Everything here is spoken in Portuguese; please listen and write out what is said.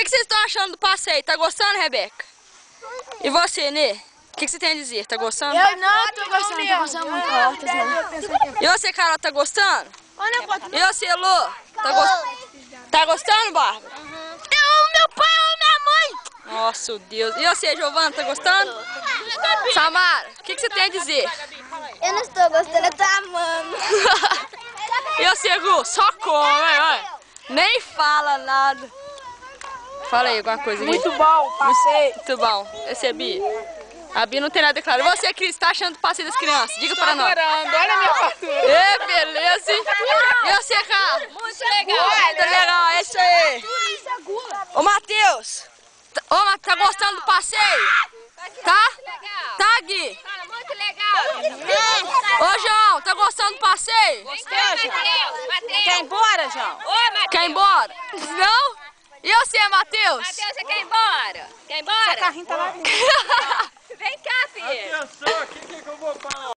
que vocês estão achando do passeio? Tá gostando, Rebeca? E você, Nê? O que você tem a dizer? Tá gostando? Eu não tô gostando muito. E você, Carol, tá gostando? E você, Lu? Tá gostando, Bárbara? Meu pai ou minha mãe? Nossa, Deus. E você, Giovana, tá gostando? Samara, o que você tem a dizer? Eu não estou gostando, eu tô amando. E você, Gu? Só come, vai. Nem fala nada. Fala aí alguma coisa aqui. Muito bom, passei. Muito bom. Esse é Bi. A Bi não tem nada a declarar. E você, Cris, tá achando do passeio das crianças? Diga pra nós. Adorando, olha a minha fartura. Ê, beleza, hein? E você, Carlos? Muito legal. Muito legal, é isso aí. Ô, Matheus. Tá gostando do passeio? Tá? Tá, Gui? Muito legal. Ô, João, tá gostando do passeio? Gostou, João? Quer ir embora, João? Quer ir embora? Não? E você, Matheus? Matheus, você quer ir embora? Quer ir embora? Seu carrinho tá lá dentro. Matheus? Vem cá, filho. Atenção, o que eu vou falar?